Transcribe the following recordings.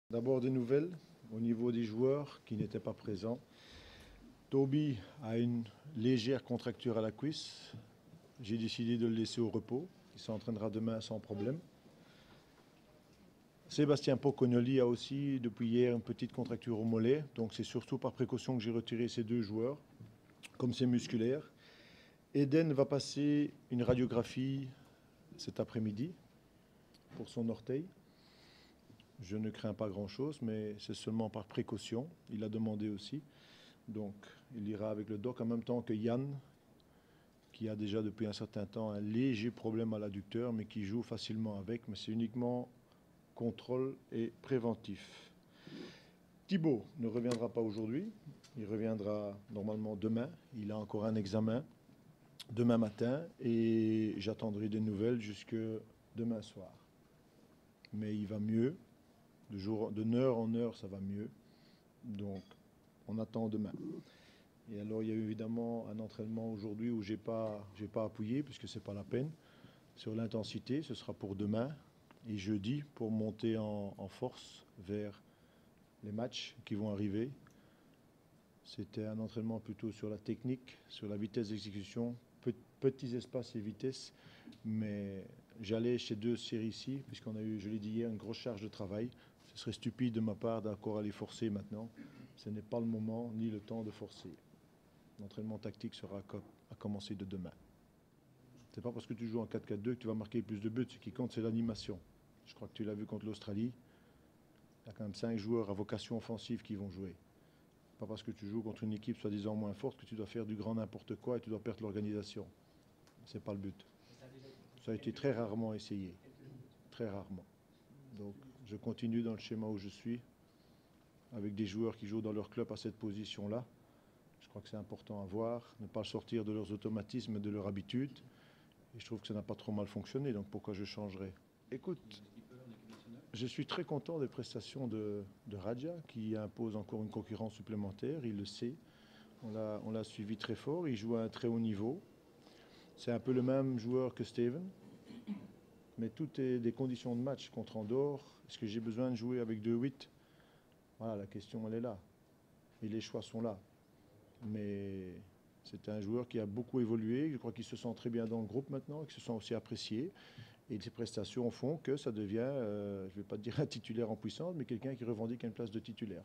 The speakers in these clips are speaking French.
D'abord des nouvelles au niveau des joueurs qui n'étaient pas présents. Toby a une légère contracture à la cuisse. J'ai décidé de le laisser au repos. Il s'entraînera demain sans problème. Sébastien Pocognoli a aussi, depuis hier, une petite contracture au mollet. Donc c'est surtout par précaution que j'ai retiré ces deux joueurs, comme c'est musculaire. Eden va passer une radiographie cet après-midi pour son orteil. Je ne crains pas grand-chose, mais c'est seulement par précaution. Il a demandé aussi. Donc, il ira avec le doc en même temps que Yann, qui a déjà depuis un certain temps un léger problème à l'adducteur, mais qui joue facilement avec. Mais c'est uniquement contrôle et préventif. Thibaut ne reviendra pas aujourd'hui. Il reviendra normalement demain. Il a encore un examen demain matin et j'attendrai des nouvelles jusque demain soir. Mais il va mieux. De heure en heure, ça va mieux. Donc, on attend demain. Et alors, il y a eu évidemment un entraînement aujourd'hui où j'ai pas appuyé, puisque ce n'est pas la peine. Sur l'intensité, ce sera pour demain et jeudi pour monter en force vers les matchs qui vont arriver. C'était un entraînement plutôt sur la technique, sur la vitesse d'exécution, petits espaces et vitesse. Mais j'allais chez deux séries ici, puisqu'on a eu, je l'ai dit hier, une grosse charge de travail. Ce serait stupide de ma part d'accord aller forcer maintenant. Ce n'est pas le moment ni le temps de forcer. L'entraînement tactique sera à commencer de demain. Ce n'est pas parce que tu joues en 4-4-2 que tu vas marquer plus de buts. Ce qui compte, c'est l'animation. Je crois que tu l'as vu contre l'Australie. Il y a quand même 5 joueurs à vocation offensive qui vont jouer. Pas parce que tu joues contre une équipe soi-disant moins forte que tu dois faire du grand n'importe quoi et tu dois perdre l'organisation. Ce n'est pas le but. Ça a été très rarement essayé. Très rarement. Donc, je continue dans le schéma où je suis, avec des joueurs qui jouent dans leur club à cette position-là. Je crois que c'est important à voir, ne pas sortir de leurs automatismes et de leur habitude. Et je trouve que ça n'a pas trop mal fonctionné, donc pourquoi je changerais? Écoute, je suis très content des prestations de Radja, qui impose encore une concurrence supplémentaire, il le sait. On l'a suivi très fort, il joue à un très haut niveau. C'est un peu le même joueur que Steven, mais tout est des conditions de match contre Andorre. Est-ce que j'ai besoin de jouer avec 2-8? Voilà, la question, elle est là. Et les choix sont là. Mais c'est un joueur qui a beaucoup évolué. Je crois qu'il se sent très bien dans le groupe maintenant, qu'il se sent aussi apprécié. Et ses prestations font que ça devient, je ne vais pas dire un titulaire en puissance, mais quelqu'un qui revendique une place de titulaire.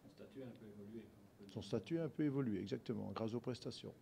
Son statut a un peu évolué. Son statut a un peu évolué, exactement, grâce aux prestations.